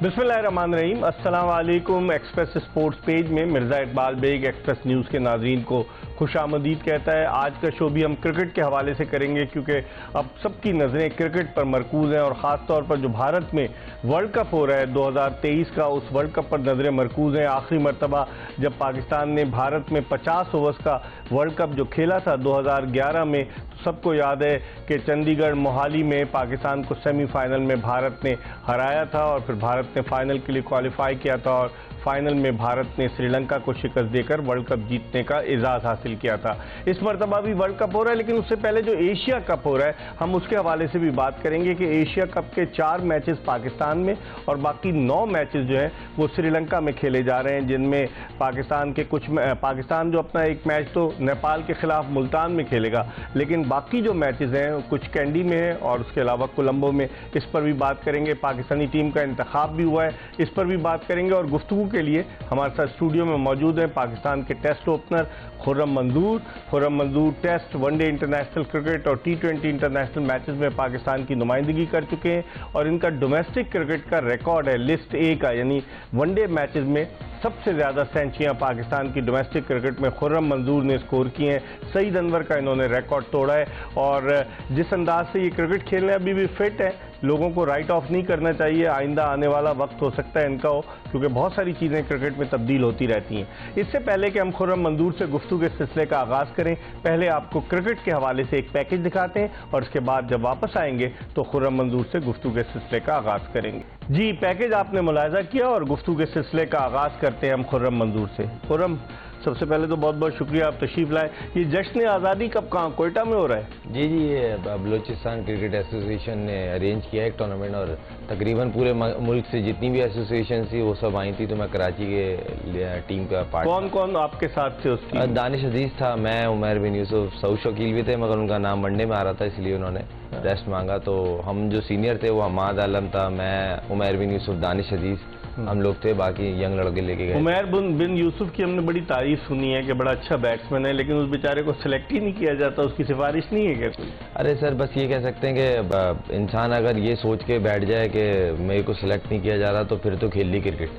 बिस्मिल्लाहिर्रहमानिर्रहीम। अस्सलाम वालेकुम। एक्सप्रेस स्पोर्ट्स पेज में मिर्ज़ा इकबाल बेग एक्सप्रेस न्यूज़ के नाज़रीन को खुशामदीद कहता है। आज का शो भी हम क्रिकेट के हवाले से करेंगे क्योंकि अब सबकी नज़रें क्रिकेट पर मरकूज़ हैं और ख़ास तौर पर जो भारत में वर्ल्ड कप हो रहा है 2023 का, उस वर्ल्ड कप पर नज़रें मरकूज़ हैं। आखिरी मरतबा जब पाकिस्तान ने भारत में 50 ओवर्स का वर्ल्ड कप जो खेला था 2011 में, तो सबको याद है कि चंडीगढ़ मोहाली में पाकिस्तान को सेमीफाइनल में भारत ने हराया था और फिर भारत ने फाइनल के लिए क्वालिफाई किया था और फाइनल में भारत ने श्रीलंका को शिकस्त देकर वर्ल्ड कप जीतने का एजाज़ हासिल किया था। इस मरतबा भी वर्ल्ड कप हो रहा है, लेकिन उससे पहले जो एशिया कप हो रहा है हम उसके हवाले से भी बात करेंगे कि एशिया कप के 4 मैचेस पाकिस्तान में और बाकी 9 मैचेस जो हैं वो श्रीलंका में खेले जा रहे हैं, जिनमें पाकिस्तान जो अपना एक मैच तो नेपाल के खिलाफ मुल्तान में खेलेगा, लेकिन बाकी जो मैचेस हैं कुछ कैंडी में है और उसके अलावा कोलंबो में। इस पर भी बात करेंगे। पाकिस्तानी टीम का इंतखाब भी हुआ है, इस पर भी बात करेंगे। और गुफ्तगू के लिए हमारे साथ स्टूडियो में मौजूद हैं पाकिस्तान के टेस्ट ओपनर खुर्रम मंजूर टेस्ट, वनडे इंटरनेशनल क्रिकेट और T20 इंटरनेशनल मैचेस में पाकिस्तान की नुमाइंदगी कर चुके हैं और इनका डोमेस्टिक क्रिकेट का रिकॉर्ड है लिस्ट ए का, यानी वनडे मैचेस में सबसे ज़्यादा सेंचुरियाँ पाकिस्तान की डोमेस्टिक क्रिकेट में खुर्रम मंजूर ने स्कोर की हैं। सईद अनवर का इन्होंने रिकॉर्ड तोड़ा है और जिस अंदाज से ये क्रिकेट खेलने अभी भी फिट है, लोगों को राइट ऑफ नहीं करना चाहिए। आइंदा आने वाला वक्त हो सकता है इनका हो, क्योंकि बहुत सारी चीज़ें क्रिकेट में तब्दील होती रहती हैं। इससे पहले कि हम खुर्रम मंजूर से गुफ्तगू के सिलसिले का आगाज़ करें, पहले आपको क्रिकेट के हवाले से एक पैकेज दिखाते हैं और उसके बाद जब वापस आएंगे तो खुर्रम मंजूर से गुफ्तगू के सिलसिले का आगाज़ करेंगे। जी, पैकेज आपने मुलाहिजा किया और गुफ्तगू के सिलसिले का आगाज़ करते हैं हम खुर्रम मंजूर से। खुर्रम, सबसे पहले तो बहुत बहुत शुक्रिया आप तशरीफ़ लाए। ये जश्न आज़ादी कब कहाँ कोयटा में हो रहा है? जी, ये बलूचिस्तान क्रिकेट एसोसिएशन ने अरेंज किया है एक टूर्नामेंट और तकरीबन पूरे मुल्क से जितनी भी एसोसिएशन थी वो सब आई थी, तो मैं कराची के टीम का पार्ट। कौन कौन आपके साथ थे उसकी? दानिश अजीज था, मैं, उमर बिन यूसुफ, सऊद शकील भी थे, मगर उनका नाम वनडे में आ रहा था इसलिए उन्होंने रेस्ट मांगा। तो हम जो सीनियर थे वो हमाद आलम था, मैं, उमर बिन यूसुफ, दानिश अजीज, हम लोग थे, बाकी यंग लड़के लेके गए। उमर बिन यूसुफ की हमने बड़ी तारीफ सुनी है कि बड़ा अच्छा बैट्समैन है, लेकिन उस बेचारे को सिलेक्ट ही नहीं किया जाता, उसकी सिफारिश नहीं है क्या कोई? अरे सर, बस ये कह सकते हैं कि इंसान अगर ये सोच के बैठ जाए कि मेरे को सिलेक्ट नहीं किया जा रहा तो फिर तो खेल ली क्रिकेट।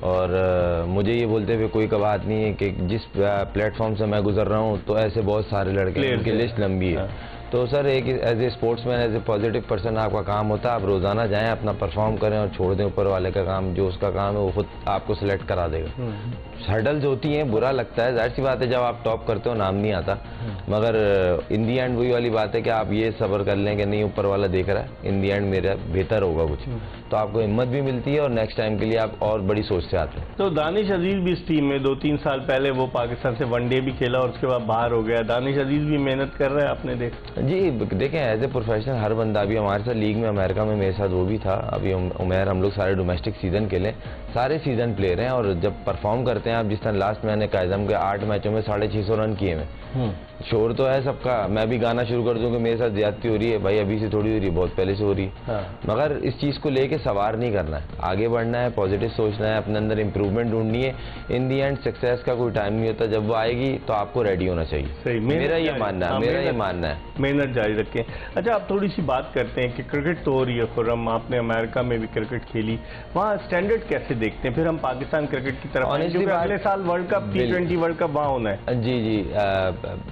और मुझे ये बोलते हुए कोई बात नहीं है कि जिस प्लेटफॉर्म से मैं गुजर रहा हूँ तो ऐसे बहुत सारे लड़के हैं, उनकी लिस्ट लंबी है। तो सर, एक as a sportsman, as a positive person आपका काम होता है आप रोज़ाना जाएं, अपना परफॉर्म करें और छोड़ दें ऊपर वाले का काम, जो उसका काम है वो खुद आपको सिलेक्ट करा देगा। हर्डल्स होती हैं, बुरा लगता है, जाहिर सी बात है, जब आप टॉप करते हो नाम नहीं आता, मगर इन दी एंड वही वाली बात है कि आप ये सब्र कर लें कि नहीं ऊपर वाला देख रहा है, इन दी एंड मेरा बेहतर होगा कुछ, तो आपको हिम्मत भी मिलती है और नेक्स्ट टाइम के लिए आप और बड़ी सोच से आते हैं। तो दानिश अजीज भी इस टीम में 2-3 साल पहले वो पाकिस्तान से वनडे भी खेला और उसके बाद बाहर हो गया। दानिश अजीज भी मेहनत कर रहा है, आपने देखा? जी देखें, एज ए प्रोफेशनल हर बंदा, अभी हमारे साथ लीग में अमेरिका में मेरे साथ वो भी था, अभी उमर, हम लोग सारे डोमेस्टिक सीजन खेले, सारे सीजन प्लेयर हैं और जब परफॉर्म करते हैं आप, जिस तरह लास्ट मैंने कायदम के 8 मैचों में 650 रन किए हैं। शोर तो है सबका, मैं भी गाना शुरू कर दूं कि मेरे साथ ज्यादती हो रही है, भाई अभी से थोड़ी हो रही है, बहुत पहले से हो रही है। मगर इस चीज को लेके सवार नहीं करना है, आगे बढ़ना है, पॉजिटिव सोचना है, अपने अंदर इंप्रूवमेंट ढूंढनी है। इन दी एंड सक्सेस का कोई टाइम नहीं होता, जब वो आएगी तो आपको रेडी होना चाहिए। सही, मेरा ये मानना है, मेहनत जारी रखें। अच्छा, आप थोड़ी सी बात करते हैं कि क्रिकेट तो हो रही है खुर्रम, आपने अमेरिका में भी क्रिकेट खेली, वहाँ स्टैंडर्ड कैसे देखते हैं? फिर हम पाकिस्तान क्रिकेट की तरफ, अगले साल world cup T20 world cup वहाँ होना है। जी,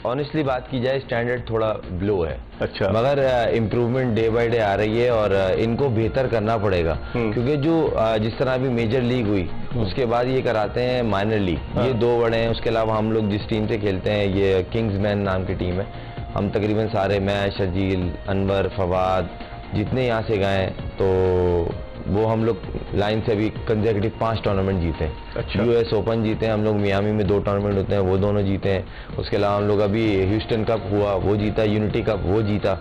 ऑनेस्टली बात की जाए स्टैंडर्ड थोड़ा लो है। अच्छा, मगर इम्प्रूवमेंट डे बाय डे आ रही है और इनको बेहतर करना पड़ेगा, क्योंकि जो जिस तरह अभी मेजर लीग हुई उसके बाद ये कराते हैं माइनर लीग, ये 2 बड़े हैं। उसके अलावा हम लोग जिस टीम से खेलते हैं, ये किंग्समैन नाम की टीम है, हम तकरीबन सारे, मैं, शजील, अनवर, फवाद, जितने यहाँ से गए तो वो हम लोग लाइन से अभी कंसेक्यूटिव 5 टूर्नामेंट जीते हैं। अच्छा। US ओपन जीते हैं हम लोग, मियामी में 2 टूर्नामेंट होते हैं वो दोनों जीते हैं। उसके अलावा हम लोग अभी ह्यूस्टन कप हुआ वो जीता, यूनिटी कप वो जीता,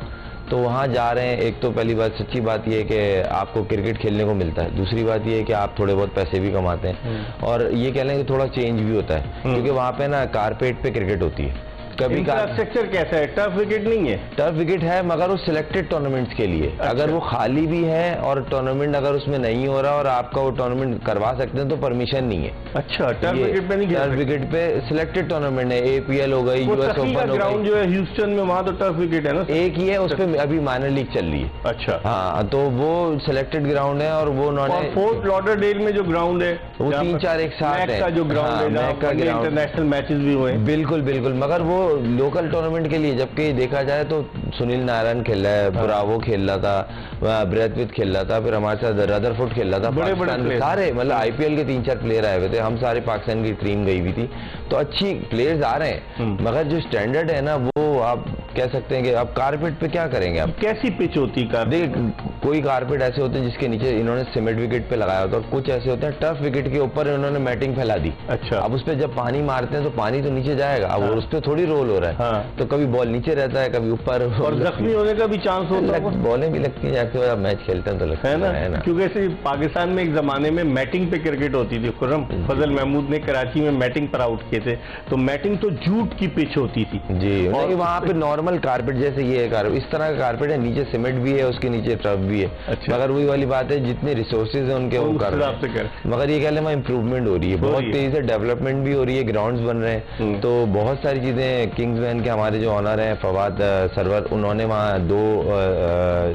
तो वहाँ जा रहे हैं। एक तो पहली बात, सच्ची बात ये है कि आपको क्रिकेट खेलने को मिलता है, दूसरी बात ये है कि आप थोड़े बहुत पैसे भी कमाते हैं और ये कह लें कि थोड़ा चेंज भी होता है, क्योंकि वहाँ पे ना कारपेट पे क्रिकेट होती है। कभी इंफ्रास्ट्रक्चर कैसा है? टर्फ विकेट नहीं है? टर्फ विकेट है मगर वो सिलेक्टेड टूर्नामेंट्स के लिए। अच्छा। अगर वो खाली भी है और टूर्नामेंट अगर उसमें नहीं हो रहा और आपका वो टूर्नामेंट करवा सकते हैं तो परमिशन नहीं है। अच्छा, टर्फ विकेट पे नहीं? टर्फ विकेट पे सिलेक्टेड टूर्नामेंट है, APL हो गई, US ओपन हो ग्राउंड गई। जो है ह्यूस्टन में, वहाँ तो टर्फ विकेट है ना? एक ही है, उस पे अभी माइनर लीग चल रही है। अच्छा। हाँ, तो वो सिलेक्टेड ग्राउंड है और वो उन्होंने फोर्ट लॉडरडेल में जो ग्राउंड है वो 3-4 एक साथ है, का जो ग्राउंड है, मैक का ग्राउंड, इंटरनेशनल मैचेस भी हुए। बिल्कुल बिल्कुल, मगर वो लोकल टूर्नामेंट के लिए, जबकि देखा जाए तो सुनील नारायण खेल रहा है, ब्रावो खेल रहा था, ब्रैथविथ खेल रहा था, फिर हमारे साथ रदरफोर्ड खेल रहा था, पाकिस्तान सारे मतलब IPL के 3-4 प्लेयर आए हुए थे, हम सारे पाकिस्तान की टीम गई हुई थी, तो अच्छी प्लेयर्स आ रहे हैं। मगर जो स्टैंडर्ड है ना, वो आप कह सकते हैं कि आप कारपेट पे क्या करेंगे आप? कैसी पिच होती है? देखिए, कोई कारपेट ऐसे होते हैं जिसके नीचे इन्होंने सीमेंट विकेट पे लगाया होता है और कुछ ऐसे होते हैं टर्फ विकेट के ऊपर इन्होंने मैटिंग फैला दी। अच्छा। अब उस पे जब पानी मारते हैं तो पानी तो नीचे जाएगा, अब उस पे थोड़ी रोल हो रहा है। हाँ। तो कभी बॉल नीचे रहता है, कभी ऊपर, और जख्मी होने का भी चांस होता है। बॉलें भी लगती है, एक्चुअली आप मैच खेलते हैं तो लगता है ना? क्योंकि ऐसे पाकिस्तान में एक जमाने में मैटिंग पे क्रिकेट होती थी। खुर्रम फजल महमूद ने कराची में मैटिंग पर आउट किए थे, तो मैटिंग तो जूट की पिच होती थी जी, और वहाँ पे नॉर्मल कारपेट जैसे ये इस तरह का कारपेट है, नीचे सीमेंट भी है, उसके नीचे टर्फ भी है। अच्छा। मगर वही वाली बात है, जितने रिसोर्सेज हैं उनके वो कर रहे हैं, मगर ये कह लें इंप्रूवमेंट हो रही है, बहुत तेजी से डेवलपमेंट भी हो रही है, ग्राउंड्स बन रहे हैं, तो बहुत सारी चीजें। किंग्स वैन के हमारे जो ऑनर हैं फवाद सरवर, उन्होंने वहाँ 2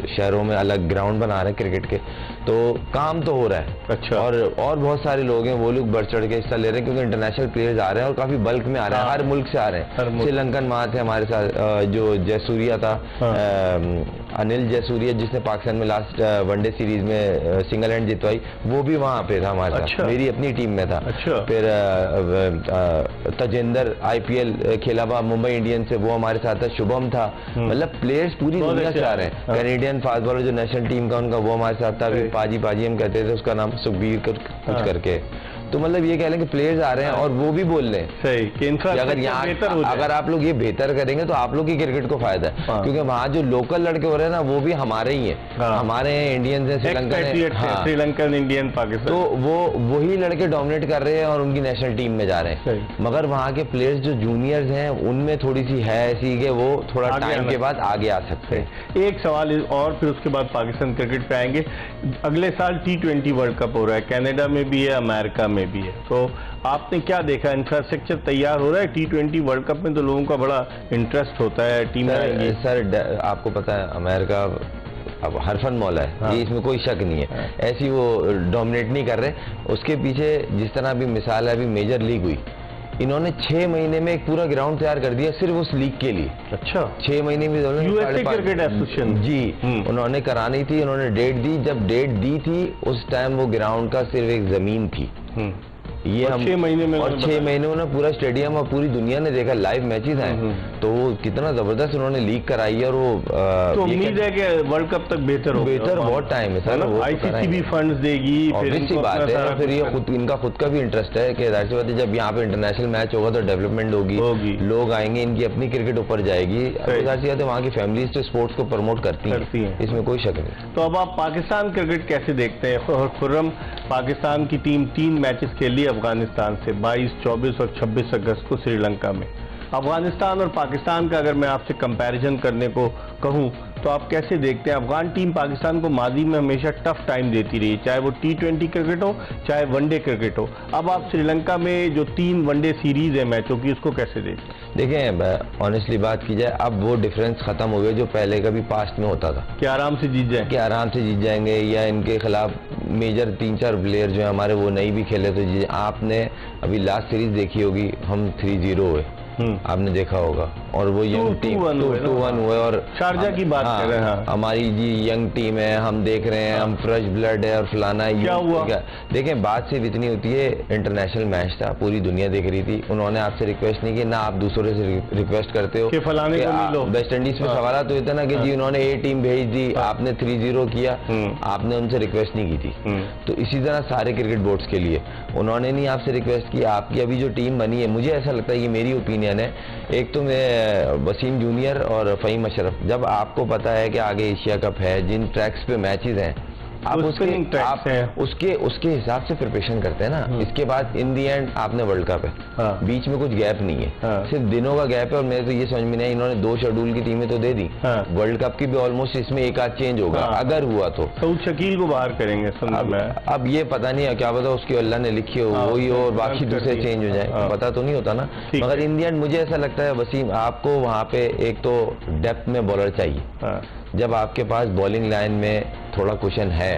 शहरों में अलग ग्राउंड बना रहे हैं क्रिकेट के, तो काम तो हो रहा है। अच्छा। और बहुत सारे लोग हैं, वो लोग बढ़ चढ़ के हिस्सा ले रहे हैं, क्योंकि इंटरनेशनल प्लेयर्स आ रहे हैं और काफी बल्क में आ रहे हैं, हर मुल्क से आ रहे हैं। श्रीलंकन वहाँ थे हमारे साथ, जो जयसूर्या था, अनिल जयसूर्या, जिसने पाकिस्तान में लास्ट वनडे सीरीज में सिंगल हैंड जितवाई, वो भी वहाँ पे था हमारे साथ, मेरी अपनी टीम में था। फिर तजेंदर IPL खेला हुआ मुंबई इंडियंस से, वो हमारे साथ था। शुभम था, मतलब प्लेयर्स पूरी दुनिया से आ रहे हैं। कैनेडियन फास्ट बॉलर जो नेशनल टीम का उनका, वो हमारे साथ था। पाजी हम कहते थे, उसका नाम सुखबीर कुछ करके। तो मतलब ये कह लें कि प्लेयर्स आ रहे हैं और वो भी बोल रहे हैं सही कि अगर यहाँ अगर आप लोग ये बेहतर करेंगे तो आप लोग की क्रिकेट को फायदा है। क्योंकि वहाँ जो लोकल लड़के हो रहे हैं ना, वो भी हमारे ही हैं, हमारे इंडियंस हैं, श्रीलंकन इंडियन पाकिस्तान, तो वो वही लड़के डोमिनेट कर रहे हैं और उनकी नेशनल टीम में जा रहे हैं। मगर वहाँ के प्लेयर्स जो जूनियर्स हैं, उनमें थोड़ी सी है ऐसी कि वो थोड़ा टाइम के बाद आगे आ सकते हैं। एक सवाल और फिर उसके बाद पाकिस्तान क्रिकेट पे आएंगे। अगले साल T20 वर्ल्ड कप हो रहा है, कनाडा में भी है, अमेरिका में भी है, तो आपने क्या देखा? इंफ्रास्ट्रक्चर तैयार हो रहा है? T20 वर्ल्ड कप में तो लोगों का बड़ा इंटरेस्ट होता है, टीम आएंगी। सर आपको पता है अमेरिका अब हरफन मौला है। हाँ। ये इसमें कोई शक नहीं है। हाँ। ऐसी वो डोमिनेट नहीं कर रहे। उसके पीछे जिस तरह अभी मिसाल है, अभी मेजर लीग हुई, इन्होंने 6 महीने में एक पूरा ग्राउंड तैयार कर दिया सिर्फ उस लीग के लिए। अच्छा, 6 महीने में USA क्रिकेट एसोसिएशन जी उन्होंने करानी थी, उन्होंने डेट दी, जब डेट दी थी उस टाइम वो ग्राउंड का सिर्फ एक जमीन थी। ये हम 6 महीने में, और 6 महीनों में पूरा स्टेडियम और पूरी दुनिया ने देखा, लाइव मैचेस आए, तो वो कितना जबरदस्त उन्होंने लीग कराई है। और वो तो उम्मीद है कि वर्ल्ड कप तक बेहतर हो, बेहतर बहुत टाइम है सर। ICC भी फंड्स देगी, ऑब्वियसली बात है। फिर ये इनका खुद का भी इंटरेस्ट है कि जाहिर सी बात है, जब यहाँ पे इंटरनेशनल मैच होगा तो डेवलपमेंट होगी, लोग आएंगे, इनकी अपनी क्रिकेट ऊपर जाएगी। जाहिर सी बात है, वहाँ की फैमिलीज तो स्पोर्ट्स को प्रमोट करती हैं, इसमें कोई शक नहीं। तो अब आप पाकिस्तान क्रिकेट कैसे देखते हैं? खुर्रम, पाकिस्तान की टीम 3 मैचेस खेली अफगानिस्तान से, 22, 24 और 26 अगस्त को श्रीलंका में। अफगानिस्तान और पाकिस्तान का अगर मैं आपसे कंपैरिजन करने को कहूं तो आप कैसे देखते हैं? अफगान टीम पाकिस्तान को माजी में हमेशा टफ टाइम देती रही, चाहे वो T20 क्रिकेट हो, चाहे वनडे क्रिकेट हो। अब आप श्रीलंका में जो 3 वनडे सीरीज है मैचों की, उसको कैसे देखते हैं? देखें, ऑनेस्टली बात की जाए, अब वो डिफरेंस खत्म हो गया जो पहले कभी पास्ट में होता था कि आराम से जीत जाए, कि आराम से जीत जाएंगे, या इनके खिलाफ मेजर 3-4 प्लेयर जो है हमारे वो नहीं भी खेले तो जीत। आपने अभी लास्ट सीरीज देखी होगी, हम 3-0 हुए, आपने देखा होगा, और वो यंग टीम 2-1 हुए, और शारजा की बात कर रहे हैं। हमारी जी यंग टीम है, हम देख रहे हैं, हम फ्रेश ब्लड है और फलाना क्या हुआ? देखें, बात सिर्फ इतनी होती है, इंटरनेशनल मैच था, पूरी दुनिया देख रही थी, उन्होंने आपसे रिक्वेस्ट नहीं की, ना आप दूसरे से रिक्वेस्ट करते हो कि फलाने को नहीं लो। वेस्ट इंडीज में सवाल तो होता ना कि जी उन्होंने A टीम भेज दी, आपने 3-0 किया, आपने उनसे रिक्वेस्ट नहीं की थी। तो इसी तरह सारे क्रिकेट बोर्ड्स के लिए उन्होंने नहीं आपसे रिक्वेस्ट की। आपकी अभी जो टीम बनी है, मुझे ऐसा लगता है, ये मेरी ओपिनियन है, एक तो मैं वसीम जूनियर और फ़हीम अशरफ, जब आपको पता है कि आगे एशिया कप है, जिन ट्रैक्स पे मैचेस हैं आप वो उसके spinning tracks आप हैं। उसके हिसाब से प्रिपरेशन करते हैं ना। इसके बाद इन दी एंड आपने वर्ल्ड कप है, हाँ। बीच में कुछ गैप नहीं है, हाँ। सिर्फ दिनों का गैप है। और मेरे तो ये समझ में नहीं, इन्होंने 2 शेड्यूल की टीमें तो दे दी, हाँ। वर्ल्ड कप की भी ऑलमोस्ट इसमें एक आध चेंज होगा, हाँ। अगर हुआ तो। सऊद शकील को बाहर करेंगे सुनना मैं। अब ये पता नहीं है, क्या पता उसकी अल्लाह ने लिखी हो हाँ, वही हो और बाकी कर दूसरे दिए। चेंज हो जाए, हाँ। पता तो नहीं होता ना। ठीक मगर है। इन दी एंड मुझे ऐसा लगता है वसीम, आपको वहाँ पे एक तो डेप्थ में बॉलर चाहिए। हाँ। जब आपके पास बॉलिंग लाइन में थोड़ा कुशन है,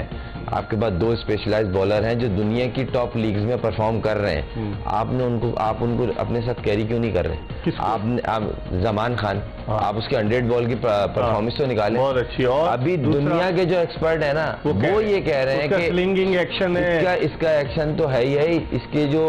आपके पास 2 स्पेशलाइज्ड बॉलर हैं जो दुनिया की टॉप लीग्स में परफॉर्म कर रहे हैं, आप उनको अपने साथ कैरी क्यों नहीं कर रहे? किसको? आप जमान खान, हाँ। आप उसके 100 बॉल की परफॉर्मेंस तो निकालें। बहुत अच्छी। और अभी दूसरा, दुनिया के जो एक्सपर्ट है ना वो ये कह रहे हैं उसका कि स्लिंगिंग एक्शन है। इसका एक्शन तो है ही, इसके जो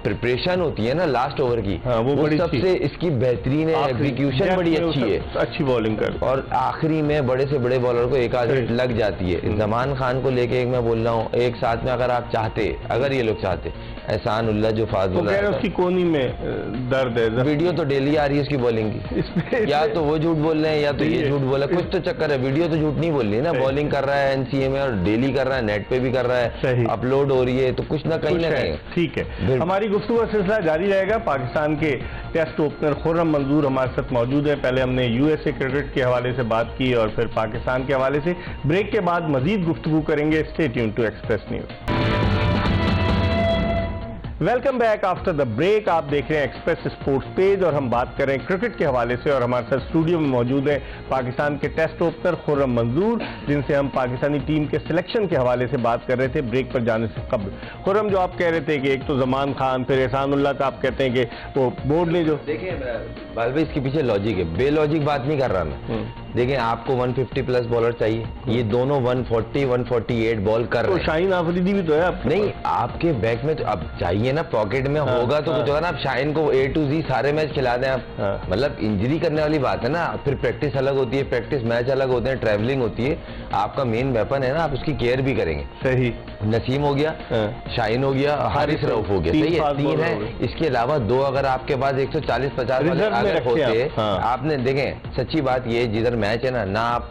प्रिपरेशन होती है ना लास्ट ओवर की, हाँ, वो बड़ी सबसे इसकी बेहतरीन है, आखिरी एग्जीक्यूशन gap बड़ी में वो अच्छी सब है अच्छी बॉलिंग कर। और आखिरी में बड़े से बड़े बॉलर को एक आध हिट लग जाती है। जमान खान को लेके एक मैं बोल रहा हूँ, एक साथ में अगर आप चाहते, अगर ये लोग चाहते, एहसान उल्लाह जो फास्ट वो कह रहे हैं बॉलर, उसकी कोहनी में दर्द है। वीडियो तो डेली आ रही है उसकी बॉलिंग की, इसमें या तो वो झूठ बोल रहे हैं या तो ये झूठ बोल रहा है, कुछ तो चक्कर है। वीडियो तो झूठ नहीं बोल रही है ना, बॉलिंग कर रहा है एनसीए में और डेली कर रहा है, नेट पे भी कर रहा सही। है, अपलोड हो रही है, तो कुछ ना कहीं ना कहीं। ठीक है, बिल्कुल। हमारी गुफ्तगू का सिलसिला जारी रहेगा। पाकिस्तान के टेस्ट ओपनर खुर्रम मंजूर हमारे साथ मौजूद है। पहले हमने यूएसए क्रिकेट के हवाले से बात की और फिर पाकिस्तान के हवाले से। ब्रेक के बाद मजीद गुफ्तगू करेंगे। Stay tuned to express news. Welcome back after the break. आप देख रहे हैं एक्सप्रेस स्पोर्ट्स पेज और हम बात कर रहे हैं क्रिकेट के हवाले से। और हमारे साथ स्टूडियो में मौजूद है पाकिस्तान के टेस्ट ओपनर खुर्रम मंजूर, जिनसे हम पाकिस्तानी टीम के सिलेक्शन के हवाले से बात कर रहे थे ब्रेक पर जाने से कबल। खुर्रम, जो आप कह रहे थे कि एक तो जमान खान, फिर एहसान उल्लाह का, आप कहते हैं कि वो बोर्ड ने जो देखिए बाल भाई, इसके पीछे लॉजिक है, बेलॉजिक बात नहीं कर रहा मैं। देखिए आपको 150 प्लस बॉलर चाहिए, ये दोनों 140 148 बॉल कर रहे तो हैं। शाहीन आफरीदी भी तो है आपके नहीं, आपके बैक में तो अब चाहिए ना, पॉकेट में होगा तो कुछ होगा ना। आप शाहीन को A to Z सारे मैच खिला दें आप, मतलब इंजरी करने वाली बात है ना। फिर प्रैक्टिस अलग होती है, प्रैक्टिस मैच अलग होते हैं, ट्रैवलिंग होती है। आपका मेन वेपन है ना, आप उसकी केयर भी करेंगे। सही। नसीम हो गया, शाहीन हो गया, हारिस रऊफ हो गया, सही है, 3 है। इसके अलावा 2 अगर आपके पास 140-50 वाले अगर होते, आपने देखें, सच्ची बात ये, जिधर मैच है ना आप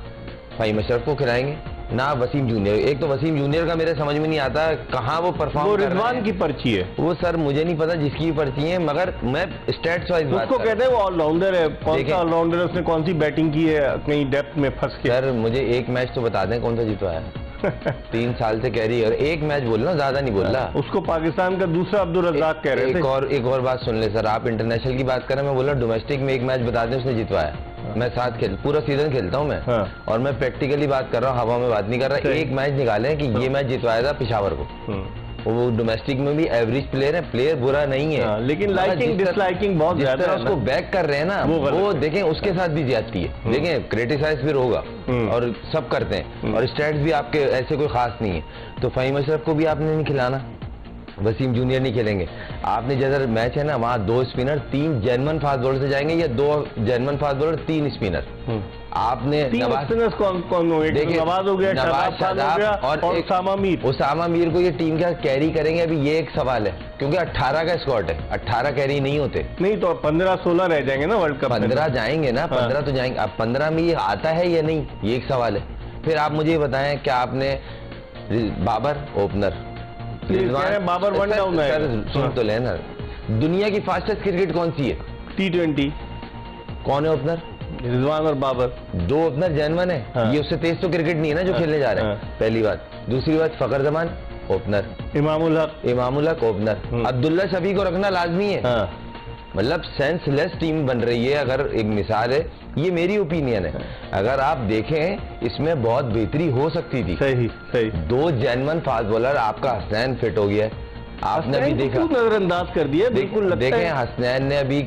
फ़हीम अशरफ को खिलाएंगे ना वसीम जूनियर। एक तो वसीम जूनियर का मेरे समझ में नहीं आता कहाँ वो परफॉर्म वो कर रहे हैं। रिजवान की पर्ची है वो सर मुझे नहीं पता जिसकी पर्ची है, मगर मैं स्टैट्स वाइज बात उसको कर कहते हैं वो ऑलराउंडर है। कौन देखिए- सा ऑलराउंडर है, उसने कौन सी बैटिंग की है, कहीं डेप्थ में फंस के। सर मुझे एक मैच तो बता दें कौन सा जीतवाया है। 3 साल से कैरी है, एक मैच बोल रहा हूँ, ज्यादा नहीं बोल रहा। उसको पाकिस्तान का दूसरा अब्दुल रज़ाक कह रहे थे। एक और बात सुन ले सर, आप इंटरनेशनल की बात करें, मैं बोल रहा हूँ डोमेस्टिक में एक मैच बता दें उसने जितवाया। मैं साथ पूरा सीजन खेलता हूँ मैं, और मैं प्रैक्टिकली बात कर रहा हूँ, हवा में बात नहीं कर रहा। एक मैच निकाले कि ये मैच जितवाया था पिशावर को। वो डोमेस्टिक में भी एवरेज प्लेयर है, प्लेयर बुरा नहीं है, लेकिन लाइकिंग डिसलाइकिंग बहुत ज्यादा है। उसको बैक कर रहे हैं ना, वो देखें उसके साथ भी ज्यादती है। देखें क्रिटिसाइज फिर होगा और सब करते हैं, और स्टैट्स भी आपके ऐसे कोई खास नहीं है। तो फ़हीम अशरफ को भी आपने नहीं खिलाना, वसीम जूनियर नहीं खेलेंगे। आपने जैसा मैच है ना, वहाँ 2 स्पिनर 3 जेन्युइन फास्ट बॉलर से जाएंगे, या 2 जेन्युइन फास्ट बॉलर 3 स्पिनर। आपने 3 स्पिनर्स कौन हो गए? नवाज हो गया, शादाब हो गया और उसामा मीर। उसामा मीर को ये टीम क्या कैरी करेंगे, अभी ये एक सवाल है, क्योंकि 18 का स्क्वाड है, 18 कैरी नहीं होते। नहीं तो 15-16 रह जाएंगे ना वर्ल्ड कप में। 15 जाएंगे ना, 15 तो जाएंगे। अब 15 में ये आता है या नहीं, ये एक सवाल है। फिर आप मुझे बताएं, क्या आपने Babar opener, Babar one down है। सुन तो लेना, दुनिया की फास्टेस्ट क्रिकेट कौन सी है? T20। कौन है ओपनर? रिजवान और बाबर। 2 ओपनर जेन्युइन है। ये उससे तेज तो क्रिकेट नहीं है ना जो खेलने जा रहे हैं, पहली बात। दूसरी बात, फखर जमान ओपनर, इमामुल हक ओपनर, अब्दुल्ला शफी को रखना लाजमी है। मतलब सेंसलेस टीम बन रही है। अगर एक मिसाल है, ये मेरी ओपिनियन है, अगर आप देखें इसमें बहुत बेहतरी हो सकती थी। सही। 2 जेन्युइन फास्ट बॉलर, आपका हसनैन फिट हो गया है, आपने अभी देखा, नजरअंदाज कर दिया बिल्कुल। देखें हसनैन ने अभी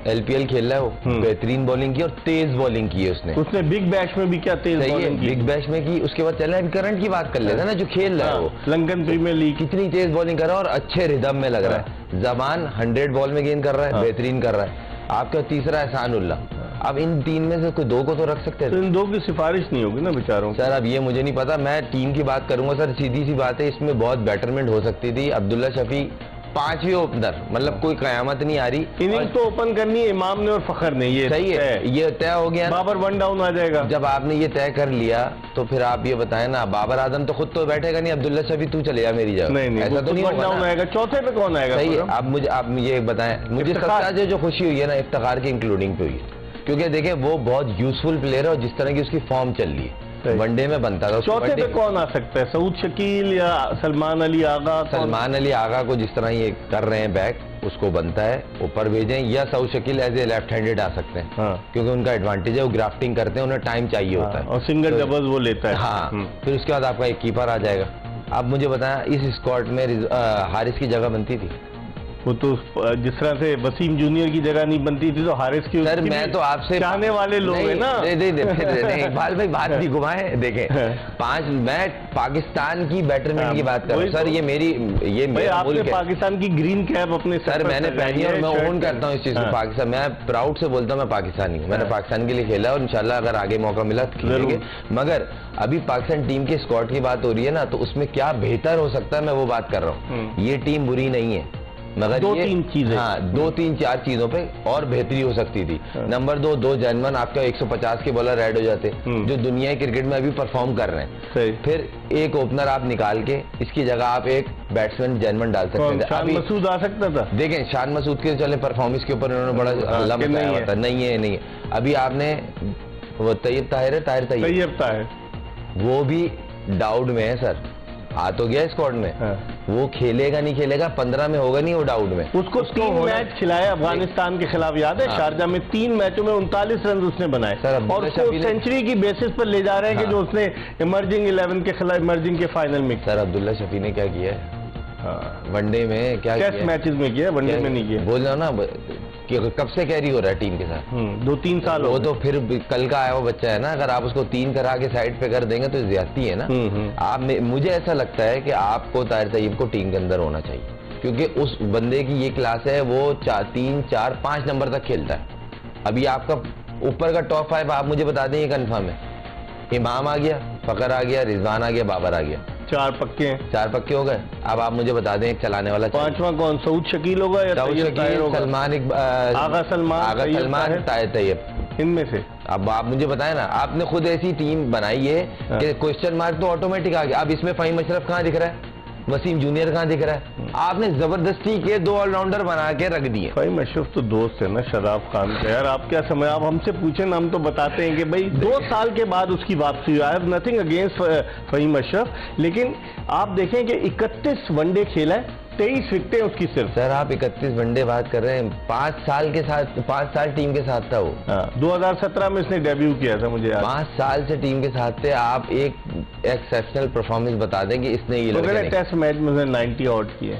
LPL खेल रहा है, वो बेहतरीन बॉलिंग की और तेज बॉलिंग की है उसने बिग बैश में भी क्या तेज बॉलिंग की। बिग बैश में की। उसके बाद चले अभी करंट की बात कर लेते हैं ना, जो खेल रहा है वो लंदन प्रीमियर लीग, कितनी तेज बॉलिंग कर रहा है और अच्छे रिदम में लग रहा है। जमान 100 बॉल में गेंद कर रहा है, बेहतरीन कर रहा है। आपका तीसरा एहसान उल्लाह। अब इन 3 में से कोई 2 को तो रख सकते हैं। तो इन 2 की सिफारिश नहीं होगी ना बेचारों। सर अब ये मुझे नहीं पता, मैं टीम की बात करूंगा सर। सीधी सी बात है, इसमें बहुत बेटरमेंट हो सकती थी। अब्दुल्ला शफी पांचवी ओपनर, मतलब कोई कयामत नहीं आ रही। इनिंग्स तो ओपन करनी है इमाम ने और फखर ने, ये सही है, ये तय हो गया। बाबर वन डाउन आ जाएगा। जब आपने ये तय कर लिया तो फिर आप ये बताएं ना, बाबर आजम तो खुद तो बैठेगा नहीं, अब्दुल्ला शफी तू चले जा मेरी जगह, नहीं ऐसा तो नहीं वन डाउन आएगा। चौथे पे कौन आएगा? सही है। आप मुझे एक बताएं, मुझे सबसे ज्यादा जो खुशी हुई है ना इफ्तिखार की इंक्लूडिंग पे हुई है, क्योंकि देखें वो बहुत यूजफुल प्लेयर है और जिस तरह की उसकी फॉर्म चल रही है वनडे में बनता था। चौथे पे कौन आ सकता है? सऊद शकील या सलमान अली आगा? सलमान अली आगा को जिस तरह ये कर रहे हैं बैक, उसको बनता है ऊपर भेजें, या Saud Shakeel as a left handed आ सकते हैं। हाँ। क्योंकि उनका एडवांटेज है, वो ग्राफ्टिंग करते हैं, उन्हें टाइम चाहिए होता है और सिंगल डबल वो लेता है। हाँ, फिर उसके बाद आपका एक कीपर आ जाएगा। अब मुझे बताया इस स्क्वाड में हारिस की जगह बनती थी? वो तो जिस तरह से वसीम जूनियर की जगह नहीं बनती थी तो हारिस की। सर मैं तो आपसे चाहने वाले लोग हैं ना। इकबाल भाई बात नहीं घुमाए, देखें मैं पाकिस्तान की बैटरमैन की बात कर रहा हूँ सर। ये मेरी आपने पाकिस्तान की ग्रीन कैप अपने सर मैंने पहनी और मैं ओन करता हूँ इस चीज को। पाकिस्तान मैं प्राउड से बोलता हूँ मैं पाकिस्तानी हूँ, मैंने पाकिस्तान के लिए खेला और इंशाल्लाह अगर आगे मौका मिला तो खेलेंगे। मगर अभी पाकिस्तान टीम के स्क्वाड की बात हो रही है ना, तो उसमें क्या बेहतर हो सकता है मैं वो बात कर रहा हूँ। ये टीम बुरी नहीं है, मगर दो तीन चीजें, हाँ 2-3-4 चीजों पे और बेहतरी हो सकती थी। नंबर 2 जर्मन आपका 150 के बॉलर ऐड हो जाते जो दुनिया क्रिकेट में अभी परफॉर्म कर रहे हैं। फिर एक ओपनर आप निकाल के इसकी जगह आप एक बैट्समैन जर्मन डाल सकते थे। शान मसूद आ सकता था। देखें शान मसूद के चले परफॉर्मेंस के ऊपर इन्होंने बड़ा हल्ला मचाया हुआ था। नहीं है। अभी आपने वो तैयब ताहिर वो भी डाउट में है सर, आ तो गया स्क्वाड में। वो खेलेगा नहीं खेलेगा 15 में होगा नहीं, वो डाउट में। उसको 3 मैच खिलाए अफगानिस्तान के खिलाफ, याद है? शारजा में 3 मैचों में 39 रन उसने बनाए और उसको सेंचुरी की बेसिस पर ले जा रहे हैं कि जो उसने इमर्जिंग 11 के खिलाफ इमर्जिंग के फाइनल में। सर अब्दुल्ला शफी ने क्या किया है वनडे में? क्या टेस्ट मैचेस में किया, वनडे में नहीं किया। बोल रहा ना कि कब से कैरी हो रहा है टीम के साथ? 2-3 साल। वो तो फिर कल का आया हुआ बच्चा है ना, अगर आप उसको 3 करा के साइड पे कर देंगे तो ज्यादती है ना। आप मुझे ऐसा लगता है कि आपको ताहिर तैयब को टीम के अंदर होना चाहिए, क्योंकि उस बंदे की ये क्लास है, वो 3, 4, 5 नंबर तक खेलता है। अभी आपका ऊपर का टॉप 5 आप मुझे बता दें, ये कन्फर्म है। इमाम आ गया, फखर आ गया, रिजवान आ गया, बाबर आ गया, 4 पक्के हैं। 4 पक्के हो गए। अब आप मुझे बता दें एक चलाने वाला 5वां कौन? सऊद शकील होगा या सऊद शकील, सलमान, आगा सलमान, ताहिर तैयब, इनमें से। अब आप मुझे बताएं ना, आपने खुद ऐसी टीम बनाई है कि क्वेश्चन मार्क तो ऑटोमेटिक आ गया। अब इसमें फ़हीम अशरफ कहाँ दिख रहा है? वसीम जूनियर कहाँ दिख रहा है? आपने जबरदस्ती के 2 ऑलराउंडर बना के रख दिए। फ़हीम अशरफ तो दोस्त है ना शराफ खान का। यार आप क्या समय, आप हमसे पूछे ना, हम तो बताते हैं कि भाई 2 साल के बाद उसकी वापसी हुई। I have nothing against Fahim Ashraf, लेकिन आप देखें कि 31 वनडे खेला है, 23 विकेटें उसकी सिर्फ। सर आप 31 वनडे बात कर रहे हैं, 5 साल के साथ, 5 साल टीम के साथ था वो। 2017 में इसने डेब्यू किया था, मुझे याद। 5 साल से टीम के साथ थे। आप एक एक्सेप्शनल परफॉर्मेंस बता दें कि इसने ये टेस्ट मैच में 90 आउट किए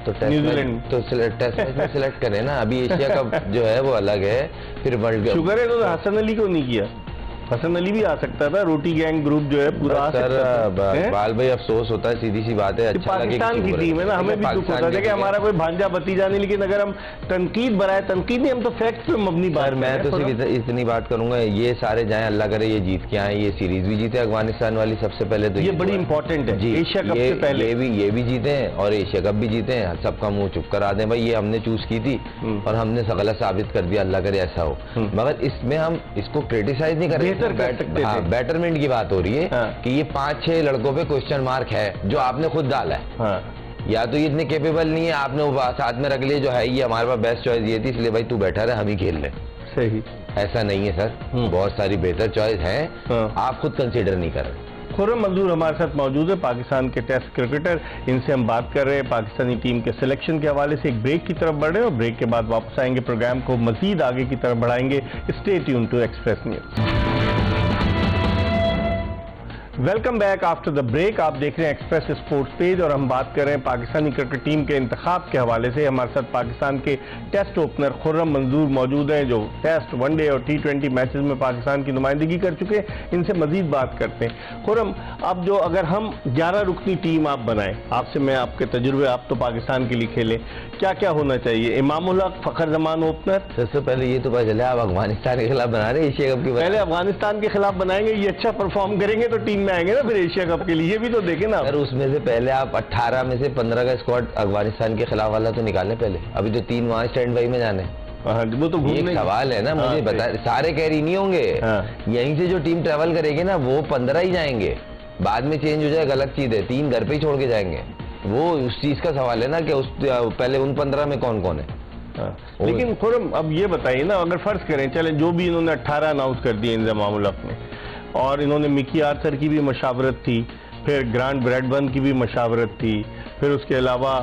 तो न्यूजीलैंड तो टेस्ट मैच में सिलेक्ट करें ना। अभी एशिया कप जो है वो अलग है, फिर वर्ल्ड कप। शुगर है तो हसन अली को नहीं किया। हसन अली भी आ सकता था, रोटी गैंग ग्रुप जो है पूरा। सर बाल भाई अफसोस होता है, सीधी सी बात है। अच्छा पाकिस्तान की टीम है ना, हमें भी दुख होता है कि हमारा कोई भांजा भतीजा नहीं, लेकिन अगर हम तनकीद बनाए, तनकीद नहीं, हम तो फैक्ट पे मबनी बात। मैं तो सिर्फ इतनी बात करूंगा, ये सारे जाए अल्लाह करे ये जीत के आए, ये सीरीज भी जीते अफगानिस्तान वाली सबसे पहले तो ये बड़ी इंपॉर्टेंट है। एशिया कप से पहले ये भी जीते और एशिया कप भी जीते हैं। सबका मुंह चुप करा दें भाई, ये हमने चूज की थी और हमने गलत साबित कर दिया, अल्लाह करे ऐसा हो। मगर इसमें हम इसको क्रिटिसाइज नहीं कर रहे, बैटरमेंट की बात हो रही है कि ये 5-6 लड़कों पे क्वेश्चन मार्क है जो आपने खुद डाला है। या तो ये इतने कैपेबल नहीं है, आपने साथ में रख लिए जो है ये हमारे पास बेस्ट चॉइस ये थी, इसलिए भाई तू बैठा रहे हम ही खेल लें। सही, ऐसा नहीं है सर, बहुत सारी बेहतर चॉइस है, आप खुद कंसीडर नहीं कर रहे। खुर्रम मंजूर हमारे साथ मौजूद है, पाकिस्तान के टेस्ट क्रिकेटर। इनसे हम बात कर रहे हैं पाकिस्तानी टीम के सिलेक्शन के हवाले से। एक ब्रेक की तरफ बढ़ रहे हैं और ब्रेक के बाद वापस आएंगे, प्रोग्राम को मजीद आगे की तरफ बढ़ाएंगे। Stay tuned to express news. Welcome back after the break. आप देख रहे हैं एक्सप्रेस स्पोर्ट्स पेज और हम बात कर रहे हैं पाकिस्तानी क्रिकेट टीम के इंतखाब के हवाले से। हमारे साथ पाकिस्तान के टेस्ट ओपनर खुर्रम मंजूर मौजूद हैं, जो टेस्ट, वनडे और T20 मैचेस में पाकिस्तान की नुमाइंदगी कर चुके हैं। इनसे मजीद बात करते हैं। खुर्रम, अब जो अगर हम 11 रुकनी टीम आप बनाएं, आपसे मैं आपके तजुर्बे, आप तो पाकिस्तान के लिए खेले, क्या क्या होना चाहिए? इमामुल हक, फखर जमान ओपनर। सबसे पहले ये तो पता चला आप अफगानिस्तान के खिलाफ बना रहे हैं, एशिया कप की पहले अफगानिस्तान के खिलाफ बनाएंगे, ये अच्छा परफॉर्म करेंगे तो टीम में खेलने आएंगे ना फिर एशिया कप के लिए, ये भी तो देखें ना। सर उसमें से पहले आप 18 में से 15 का स्क्वाड अफगानिस्तान के खिलाफ वाला तो निकालें पहले, अभी तो 3 वहां स्टैंड बाई में जाने। हाँ, वो तो ये एक सवाल है ना, मुझे बता, सारे कैरी नहीं होंगे। यहीं से जो टीम ट्रेवल करेगी ना वो 15 ही जाएंगे, बाद में चेंज हो जाएगा अलग चीज है, 3 घर पे ही छोड़ के जाएंगे। वो उस चीज का सवाल है ना कि उस पहले उन 15 में कौन कौन है। लेकिन खुरम अब ये बताइए ना, अगर फर्ज करें चले जो भी इन्होंने 18 अनाउंस कर दिए इंजमाम उल हक ने, और इन्होंने मिकी आर्थर की भी मशावरत थी, फिर ग्रांट ब्रैडबर्न की भी मशावरत थी, फिर उसके अलावा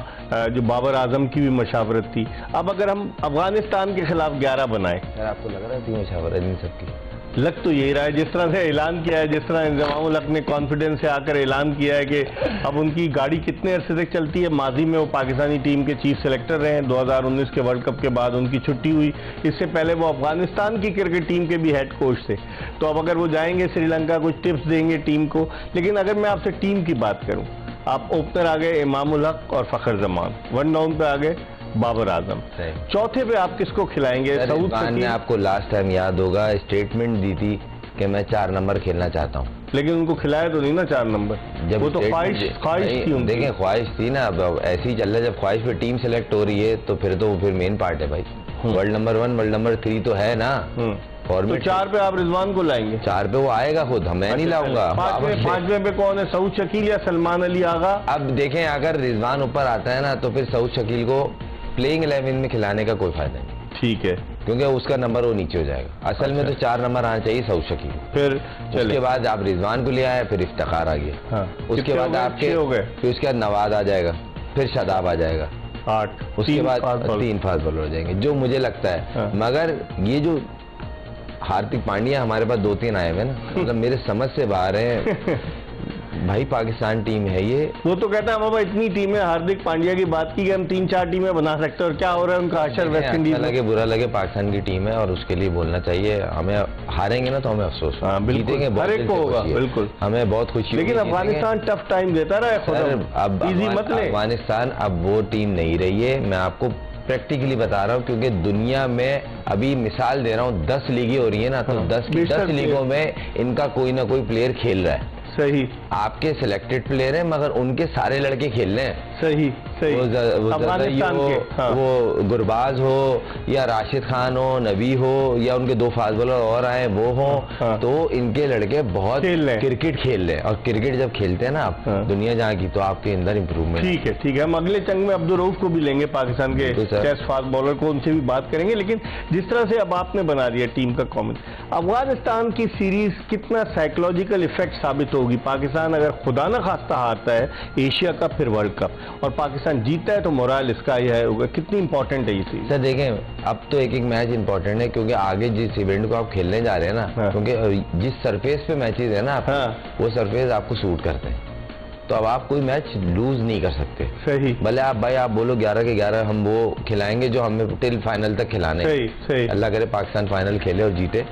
जो बाबर आजम की भी मशावरत थी, अब अगर हम अफगानिस्तान के खिलाफ 11 बनाए, सर आपको लग रहा है मशावरत इन सबकी? लग तो यही रहा है, जिस तरह से ऐलान किया है, जिस तरह इंजमाम उल हक ने कॉन्फिडेंस से आकर ऐलान किया है कि अब उनकी गाड़ी कितने अरसे तक चलती है। माजी में वो पाकिस्तानी टीम के चीफ सेलेक्टर रहे, 2019 के वर्ल्ड कप के बाद उनकी छुट्टी हुई, इससे पहले वो अफगानिस्तान की क्रिकेट टीम के भी हेड कोच थे। तो अब अगर वो जाएंगे श्रीलंका, कुछ टिप्स देंगे टीम को। लेकिन अगर मैं आपसे टीम की बात करूं, आप ओपनर आ गए इमाम उल हक और फखर जमान, 1 डाउन पे आ गए बाबर आजम, चौथे पे आप किसको खिलाएंगे? सऊद ने आपको लास्ट टाइम याद होगा स्टेटमेंट दी थी कि मैं 4 नंबर खेलना चाहता हूँ, लेकिन उनको खिलाया तो नहीं ना 4 नंबर, जब वो तो ख्वाहिश थी उनकी। देखें ख्वाहिश थी ना, अब ऐसे ही चल रहा है, जब ख्वाहिश पे टीम सेलेक्ट हो रही है तो फिर मेन पार्ट है भाई। वर्ल्ड नंबर 1 वर्ल्ड नंबर 3 तो है ना, तो 4 पे आप रिजवान को लाएंगे? 4 पे वो आएगा खुद, मैं नहीं लाऊंगा। 5वें पे कौन है? सऊद शकील या सलमान अली आगा? अब देखें अगर रिजवान ऊपर आता है ना तो फिर सऊद शकील को प्लेइंग 11 में खिलाने का कोई फायदा नहीं। ठीक है, क्योंकि उसका नंबर वो नीचे हो जाएगा। असल में तो 4 नंबर आना चाहिए सऊद शकील, फिर उसके बाद आप रिजवान को ले आए, फिर इफ्तिखार आ गया, उसके बाद आपके हो गए, फिर उसके बाद नवाज आ जाएगा, फिर शादाब आ जाएगा, 8, उसके बाद 3 फास्ट बॉलर हो जाएंगे, जो मुझे लगता है। मगर ये जो हार्दिक पांड्या हमारे पास 2-3 आए हुए ना, मतलब मेरे समझ से बाहर है भाई। पाकिस्तान टीम है ये, वो तो कहता है बाबा इतनी टीमें, हार्दिक पांड्या की बात की कि हम 3-4 टीमें बना सकते हैं, और क्या हो रहा है उनका हशर वेस्ट इंडीज। अच्छा लगे बुरा लगे, पाकिस्तान की टीम है और उसके लिए बोलना चाहिए। हमें हारेंगे ना तो हमें अफसोस, जीतेंगे हर एक को होगा, बिल्कुल हमें बहुत खुशी। लेकिन अफगानिस्तान टफ टाइम देता रहा है, अब अफगानिस्तान अब वो टीम नहीं रही है, मैं आपको प्रैक्टिकली बता रहा हूँ, क्योंकि दुनिया में अभी मिसाल दे रहा हूँ 10 लीगें हो रही है ना, तो 10 लीगों में इनका कोई ना कोई प्लेयर खेल रहा है। सही, आपके सिलेक्टेड प्लेयर हैं मगर उनके सारे लड़के खेल रहे हैं। सही सही, वो गुरबाज हो या राशिद खान हो, नबी हो, या उनके 2 फास्ट बॉलर और आए वो हो, तो इनके लड़के बहुत क्रिकेट खेल रहे हैं। और क्रिकेट जब खेलते हैं ना आप दुनिया जहाँ की, तो आपके अंदर इंप्रूवमेंट। ठीक है ठीक है, हम अगले चंग में अब्दुल रऊफ को भी लेंगे, पाकिस्तान के टेस्ट फास्ट बॉलर को, उनसे भी बात करेंगे। लेकिन जिस तरह से अब आपने बना दिया टीम का कॉमेंट, अफगानिस्तान की सीरीज कितना साइकोलॉजिकल इफेक्ट साबित होगी? पाकिस्तान अगर खुदा न खास्ता हारता है एशिया कप फिर वर्ल्ड कप, और पाकिस्तान जीतता है, तो मोरल इसका ही है होगा। कितनी इंपॉर्टेंट है ये सीरीज? सर देखें, अब तो एक एक मैच इंपॉर्टेंट है, क्योंकि आगे जिस इवेंट को आप खेलने जा रहे हैं ना, क्योंकि जिस सरफेस पे मैचेज है ना, वो सरफेस आपको सूट करते हैं, तो अब आप कोई मैच लूज नहीं कर सकते। सही, भले आप भाई आप बोलो 11 के 11 हम वो खिलाएंगे जो हमें टिल फाइनल तक खिलाने। सही सही, अल्लाह करे पाकिस्तान फाइनल खेले और जीते।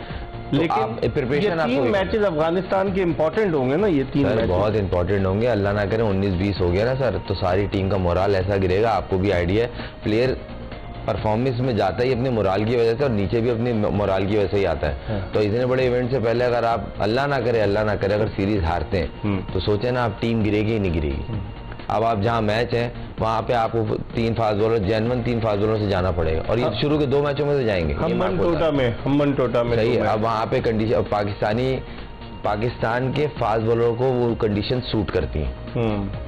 लेकिन प्रिपरेशन 3 मैचेस अफगानिस्तान के इंपॉर्टेंट होंगे ना, ये 3 मैच बहुत इंपॉर्टेंट होंगे। अल्लाह ना करे 19-20 हो गया ना सर, तो सारी टीम का मोराल ऐसा गिरेगा, आपको भी आइडिया है। प्लेयर परफॉर्मेंस में जाता ही अपने मोराल की वजह से, और नीचे भी अपनी मोराल की वजह से ही आता है। तो इतने बड़े इवेंट से पहले अगर आप अल्लाह ना करे अगर सीरीज हारते हैं, तो सोचे ना आप टीम गिरेगी ही नहीं गिरेगी। अब आप जहाँ मैच है वहाँ पे आपको 3 fast bowler, genuine 3 fast bowler से जाना पड़ेगा, और ये शुरू के 2 मैचों में से जाएंगे हम्बन टोटा में। सही है, अब वहाँ पे कंडीशन पाकिस्तान के फास्ट बॉलर को वो कंडीशन सूट करती हैं,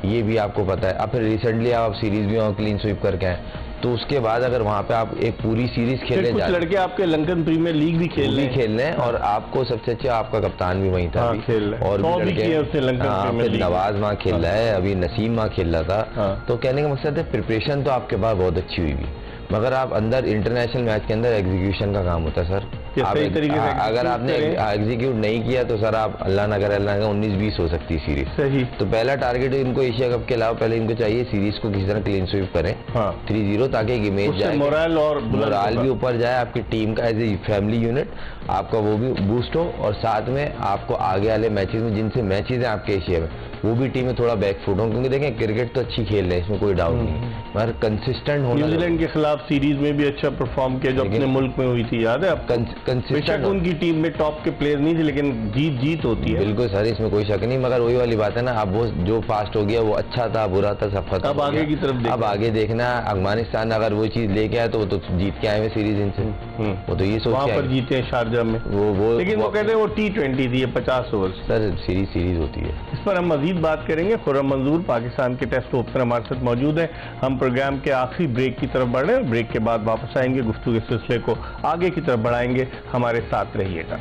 ये भी आपको पता है। अब फिर रिसेंटली आप सीरीज भी वहाँ क्लीन स्वीप करके आए, तो उसके बाद अगर वहाँ पे आप एक पूरी सीरीज खेलने जा रहे हैं, लड़के आपके लंकन प्रीमियर लीग भी खेल रहे हैं, और आपको सबसे अच्छा आपका कप्तान भी वहीं था, और भी लड़के नवाज वहाँ खेल रहा है, अभी नसीम वहाँ खेल रहा था। तो कहने का मकसद है प्रिपरेशन तो आपके पास बहुत अच्छी हुई भी, मगर आप अंदर इंटरनेशनल मैच के अंदर एग्जीक्यूशन का काम होता है सर। अगर आपने एग्जीक्यूट नहीं किया तो सर आप अल्लाह ना करे 19-20 हो सकती है सीरीज। सही, तो पहला टारगेट इनको एशिया कप के अलावा पहले इनको चाहिए सीरीज को किसी तरह क्लीन स्वीप करें 3-0, ताकि एक इमेज जाए, मोरल भी ऊपर जाए, आपकी टीम का एज ए फैमिली यूनिट आपका वो भी बूस्ट हो, और साथ में आपको आगे वाले मैचेस में जिनसे मैचेस हैं आपके एशिया में, वो भी टीमें थोड़ा बैकफुट हो। क्योंकि देखें क्रिकेट तो अच्छी खेल रहे हैं, इसमें कोई डाउट नहीं है, मगर कंसिस्टेंट होना। न्यूजीलैंड के खिलाफ सीरीज में भी अच्छा परफॉर्म किया जो अपने मुल्क में हुई थी, याद है आपको? बेशक उनकी टीम में टॉप के प्लेयर नहीं थे, लेकिन जीत होती है। बिल्कुल सर, इसमें कोई शक नहीं, मगर वही वाली बात है ना, अब वो जो फास्ट हो गया वो अच्छा था बुरा था सब खत्म। अब आगे की तरफ अब आगे देखना, अफगानिस्तान अगर वो चीज लेके आए तो वो तो जीत के आए हुए सीरीज इनसे, वो तो ये सोच वहां पर जीते हैं शारजा में वो लेकिन वो कहते हैं वो T20 थी, 50 ओवर सर सीरीज होती है। इस पर हम मजीद बात करेंगे। खुर्रम मंजूर पाकिस्तान के टेस्ट ओपनर हमारे साथ मौजूद है। हम प्रोग्राम के आखिरी ब्रेक की तरफ बढ़ रहे हैं, ब्रेक के बाद वापस आएंगे, गुफ्तगू के सिलसिले को आगे की तरफ बढ़ाएंगे, हमारे साथ रहिएगा।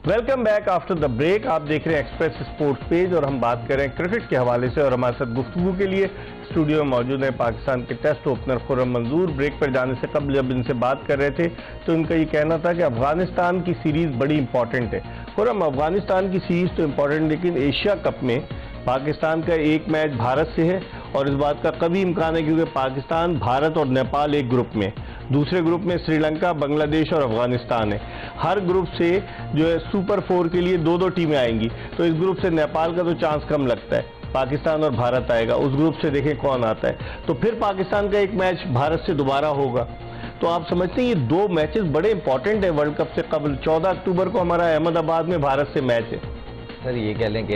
Welcome back after the break. आप देख रहे हैं एक्सप्रेस स्पोर्ट्स पेज और हम बात कर रहे हैं क्रिकेट के हवाले से, और हमारे साथ गुफ्तगू के लिए स्टूडियो में मौजूद है पाकिस्तान के टेस्ट ओपनर खुर्रम मंजूर। ब्रेक पर जाने से कबल जब इनसे बात कर रहे थे तो इनका ये कहना था कि अफगानिस्तान की सीरीज बड़ी इंपॉर्टेंट है। खुर्रम, अफगानिस्तान की सीरीज तो इंपॉर्टेंट, लेकिन एशिया कप में पाकिस्तान का एक मैच भारत से है और इस बात का कभी इम्कान है क्योंकि पाकिस्तान, भारत और नेपाल एक ग्रुप में, दूसरे ग्रुप में श्रीलंका, बांग्लादेश और अफगानिस्तान है। हर ग्रुप से जो है सुपर 4 के लिए दो टीमें आएंगी, तो इस ग्रुप से नेपाल का तो चांस कम लगता है, पाकिस्तान और भारत आएगा। उस ग्रुप से देखें कौन आता है, तो फिर पाकिस्तान का एक मैच भारत से दोबारा होगा। तो आप समझते हैं ये दो मैचेस बड़े इंपॉर्टेंट है वर्ल्ड कप से कबल। 14 अक्टूबर को हमारा अहमदाबाद में भारत से मैच है। सर ये कह लें कि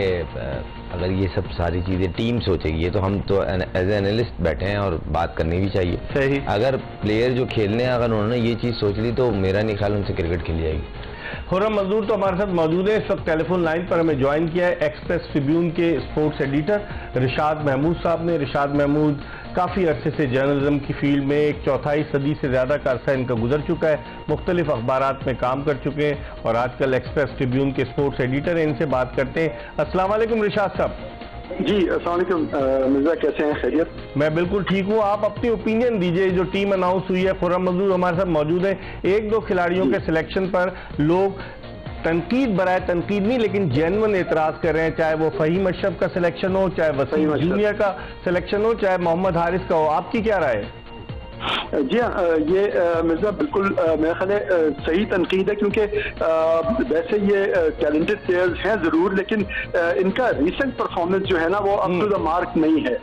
अगर ये सब सारी चीज़ें टीम सोचेगी, ये तो हम तो एज एनालिस्ट बैठे हैं और बात करनी भी चाहिए। सही। अगर प्लेयर जो खेलने हैं अगर उन्होंने ये चीज़ सोच ली तो मेरा नहीं ख्याल उनसे क्रिकेट खेली जाएगी। खुर्रम मंजूर तो हमारे साथ मौजूद है, इस वक्त टेलीफोन लाइन पर हमें ज्वाइन किया है एक्सप्रेस ट्रिब्यून के स्पोर्ट्स एडिटर रिशाद महमूद साहब ने। रिशाद महमूद काफ़ी अरसे से जर्नलिज्म की फील्ड में, एक चौथाई सदी से ज़्यादा का अरसा इनका गुजर चुका है, मुख्तलिफ अखबारात में काम कर चुके हैं और आजकल एक्सप्रेस ट्रिब्यून के स्पोर्ट्स एडिटर हैं। इनसे बात करते हैं। अस्सलाम वालेकुम रिशाद साहब। जी अस्सलाम वालेकुम मिर्जा, कैसे हैं? खैरियत? मैं बिल्कुल ठीक हूँ। आप अपनी ओपिनियन दीजिए, जो टीम अनाउंस हुई है, खुर्रम मंजूर हमारे साथ मौजूद है। एक दो खिलाड़ियों के सिलेक्शन पर लोग तनकीद बराए तनकीद नहीं लेकिन जेन्युइन एतराज कर रहे हैं, चाहे वो फहीम अशरफ का सिलेक्शन हो, चाहे वसीम जूनियर का सिलेक्शन हो, चाहे मोहम्मद हारिस का हो। आपकी क्या राय है? जी हाँ, ये मिर्जा बिल्कुल मेरा ख्याल है सही तनकीद है, क्योंकि वैसे ये टैलेंटेड प्लेयर्स हैं ज़रूर, लेकिन इनका रीसेंट परफॉर्मेंस जो है ना वो अप टू द मार्क नहीं है।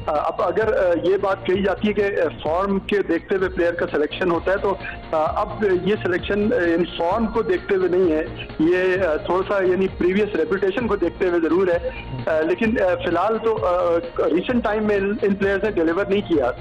अब अगर ये बात कही जाती है कि फॉर्म के देखते हुए प्लेयर का सिलेक्शन होता है, तो अब ये सिलेक्शन इन फॉर्म को देखते हुए नहीं है, ये थोड़ा सा यानी प्रीवियस रेपुटेशन को देखते हुए ज़रूर है। लेकिन फिलहाल तो रिसेंट टाइम में इन प्लेयर्स ने डिलीवर नहीं किया,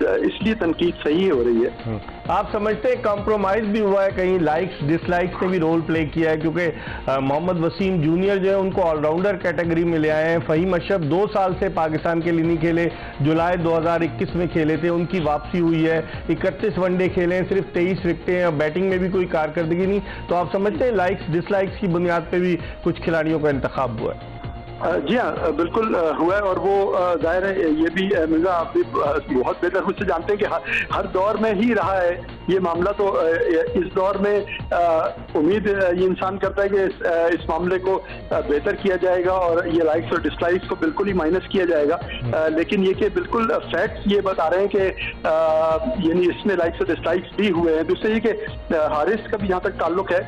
इसलिए तनकीद सही हो रही है। आप समझते हैं कॉम्प्रोमाइज भी हुआ है, कहीं लाइक्स डिसलाइक्स ने भी रोल प्ले किया है? क्योंकि मोहम्मद वसीम जूनियर जो है उनको ऑलराउंडर कैटेगरी में ले आए हैं। फहीम अशरफ 2 साल से पाकिस्तान के लिए नहीं खेले, जुलाई 2021 में खेले थे, उनकी वापसी हुई है। 31 वनडे खेले हैं, सिर्फ 23 विकेटें हैं और बैटिंग में भी कोई कारकर्दगी नहीं। तो आप समझते हैं लाइक्स डिसलाइक्स की बुनियाद पर भी कुछ खिलाड़ियों का इंतखाब हुआ है? जी हाँ, बिल्कुल हुआ है, और वो जाहिर है ये भी मिर्जा आप भी बहुत बेहतर मुझसे जानते हैं कि हर दौर में ही रहा है ये मामला। तो इस दौर में उम्मीद ये इंसान करता है कि इस मामले को बेहतर किया जाएगा और ये लाइक्स और डिसलाइक्स को बिल्कुल ही माइनस किया जाएगा। लेकिन ये कि बिल्कुल फैक्ट्स ये बता रहे हैं कि यानी इसमें लाइक्स और डिसलाइक्स भी हुए हैं। दूसरे ये कि हारिस का भी जहाँ तक ताल्लुक है,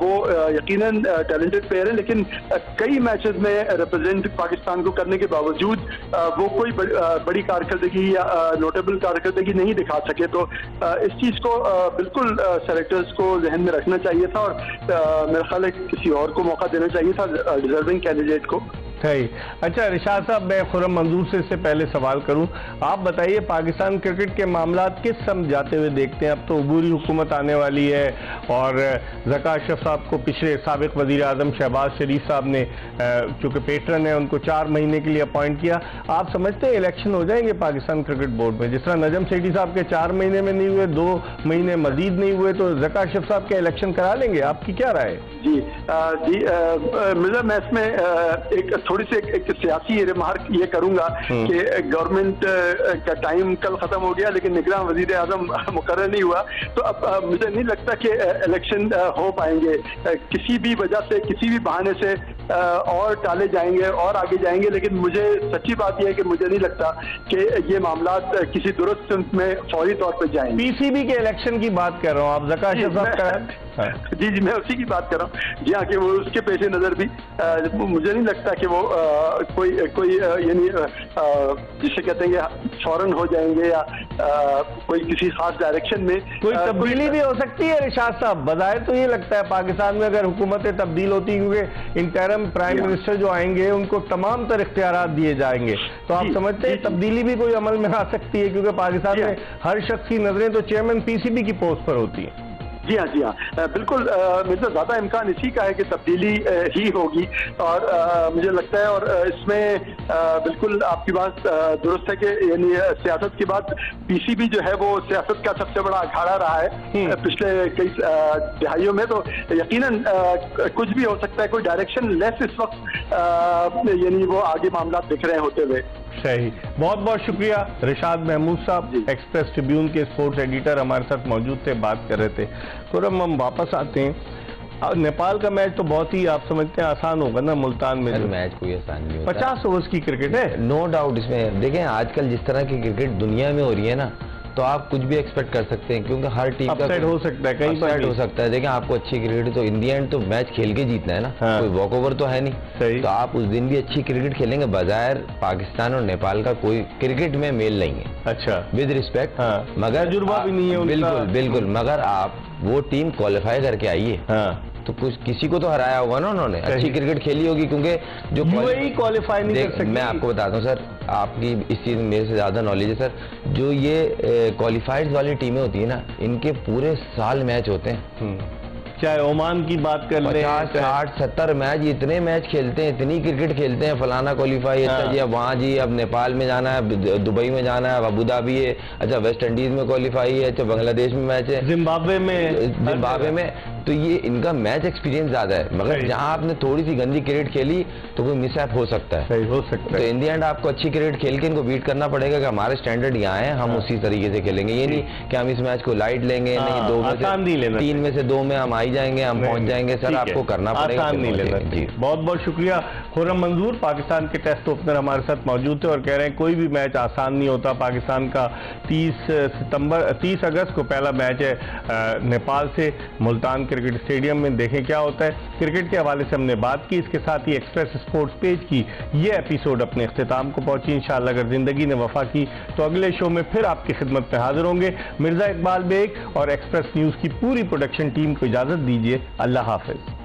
वो यकीनन टैलेंटेड प्लेयर है, लेकिन कई मैचेस में रिप्रेजेंट पाकिस्तान को करने के बावजूद वो कोई बड़ी कारकर्दगी या नोटेबल कारकर्दगी नहीं दिखा सके। तो इस चीज़ को बिल्कुल सेलेक्टर्स को जहन में रखना चाहिए था और मेरा ख्याल है किसी और को मौका देना चाहिए था, डिजर्विंग कैंडिडेट को। सही। अच्छा रिशाद साहब, मैं खुर्रम मंजूर से इससे पहले सवाल करूं, आप बताइए पाकिस्तान क्रिकेट के मामलात किस समझ जाते हुए देखते हैं? अब तो अबूरी हुकूमत आने वाली है और ज़का अशरफ साहब को पिछले साबिक वज़ीर आज़म शहबाज शरीफ साहब ने चूँकि पेट्रन है उनको 4 महीने के लिए अपॉइंट किया। आप समझते हैं इलेक्शन हो जाएंगे पाकिस्तान क्रिकेट बोर्ड में? जिस तरह नजम सेठी साहब के 4 महीने में नहीं हुए, 2 महीने मजीद नहीं हुए, तो ज़का अशरफ साहब के इलेक्शन करा लेंगे? आपकी क्या राय है? जी मिर्जा, मैं इसमें एक थोड़ी सी एक सियासी रिमार्क ये करूंगा कि गवर्नमेंट का टाइम कल खत्म हो गया लेकिन निगरान वजीर आजम मुकर्रर नहीं हुआ, तो अब मुझे नहीं लगता कि इलेक्शन हो पाएंगे। किसी भी वजह से, किसी भी बहाने से और टाले जाएंगे और आगे जाएंगे, लेकिन मुझे सच्ची बात यह है कि मुझे नहीं लगता कि ये मामलात किसी दुरुस्त सिमत में फौरी तौर पर जाएंगे। पीसीबी के इलेक्शन की बात कर रहा हूँ, आप ज़का अशरफ साहब का हाँ। जी जी, मैं उसी की बात कर रहा हूँ। जी हाँ, कि वो उसके पेश नज़र भी मुझे नहीं लगता कि वो कोई यानी जिसे कहते हैं कि फौरन हो जाएंगे या कोई किसी खास डायरेक्शन में कोई तब्दीली भी हो सकती है रिशाद साहब। बजाय तो ये लगता है पाकिस्तान में अगर हुकूमतें तब्दील होती हैं, क्योंकि इंटरिम प्राइम मिनिस्टर जो आएंगे उनको तमाम तर इख्तियारात दिए जाएंगे, तो आप समझते हैं तब्दीली भी कोई अमल में आ सकती है? क्योंकि पाकिस्तान में हर शख्स की नजरें तो चेयरमैन पीसीबी की पोस्ट पर होती हैं। जी हाँ, जी हाँ, बिल्कुल। मिर्जा ज़्यादा इम्कान इसी का है कि तब्दीली ही होगी, और मुझे लगता है, और इसमें बिल्कुल आपकी बात दुरुस्त है कि यानी सियासत के बाद पीसीबी जो है वो सियासत का सबसे बड़ा अखाड़ा रहा है पिछले कई दिहाइयों में। तो यकीनन कुछ भी हो सकता है, कोई डायरेक्शन लेस इस वक्त यानी वो आगे मामला दिख रहे होते हुए। सही, बहुत बहुत शुक्रिया रिशाद महमूद साहब, एक्सप्रेस ट्रिब्यून के स्पोर्ट्स एडिटर हमारे साथ मौजूद थे, बात कर रहे थे। खुर्रम, हम वापस आते हैं। नेपाल का मैच तो बहुत ही आप समझते हैं आसान होगा ना मुल्तान में? मैच कोई आसान नहीं होता। 50 ओवर्स की क्रिकेट है, नो डाउट। इसमें देखें आजकल जिस तरह की क्रिकेट दुनिया में हो रही है ना, तो आप कुछ भी एक्सपेक्ट कर सकते हैं, क्योंकि हर टीम का अपसेट हो सकता है, कहीं पर हो सकता है। देखें आपको अच्छी क्रिकेट तो इन दी एंड तो मैच खेल के जीतना है ना। हाँ। कोई वॉक ओवर तो है नहीं। सही। तो आप उस दिन भी अच्छी क्रिकेट खेलेंगे। बजाय पाकिस्तान और नेपाल का कोई क्रिकेट में मेल नहीं है, अच्छा, विद रिस्पेक्ट। हाँ। मगर तजुर्बा भी नहीं है उनका। बिल्कुल बिल्कुल। मगर आप वो टीम क्वालिफाई करके आई है, हाँ, तो कुछ किसी को तो हराया होगा ना उन्होंने। अच्छी क्रिकेट खेली होगी, क्योंकि जो यूएई क्वालिफाई नहीं कर सकती। मैं आपको बताता हूँ सर, आपकी इस चीज में मेरे से ज्यादा नॉलेज है सर। जो ये क्वालिफाइड वाली टीमें होती है ना, इनके पूरे साल मैच होते हैं। चाहे ओमान की बात कर ले, 50, 60, 70 मैच, इतने मैच खेलते हैं, इतनी क्रिकेट खेलते हैं। फलाना क्वालिफाई, अच्छा जी अब वहाँ जी अब नेपाल में जाना है, दुबई में जाना है, अब अबू धाबी है, अच्छा वेस्ट इंडीज में क्वालिफाई है, अच्छा बांग्लादेश में मैच है, जिम्बाब्वे में। तो ये इनका मैच एक्सपीरियंस ज्यादा है। मगर जहाँ आपने थोड़ी सी गंदी क्रिकेट खेली तो कोई मिसअप हो सकता है। सही हो सकता है। तो इन दी एंड आपको अच्छी क्रिकेट खेल के इनको बीट करना पड़ेगा कि हमारे स्टैंडर्ड यहाँ है, हम उसी तरीके से खेलेंगे। ये नहीं कि हम इस मैच को लाइट लेंगे, नहीं 2 में से 3 में से 2 में हम आई जाएंगे, हम पहुंच जाएंगे। सर आपको करना पड़ेगा, आसान नहीं लेना। जी, बहुत बहुत शुक्रिया। खुर्रम मंजूर पाकिस्तान के टेस्ट ओपनर हमारे साथ मौजूद थे और कह रहे हैं कोई भी मैच आसान नहीं होता। पाकिस्तान का 30 अगस्त को पहला मैच है नेपाल से मुल्तान क्रिकेट स्टेडियम में। देखें क्या होता है। क्रिकेट के हवाले से हमने बात की, इसके साथ ही एक्सप्रेस स्पोर्ट्स पेज की ये एपिसोड अपने इख्तिताम को पहुंची। इंशाअल्लाह अगर जिंदगी ने वफा की तो अगले शो में फिर आपकी खिदमत में हाजिर होंगे। मिर्जा इकबाल बेग और एक्सप्रेस न्यूज की पूरी प्रोडक्शन टीम को इजाजत दीजिए। अल्लाह हाफिज।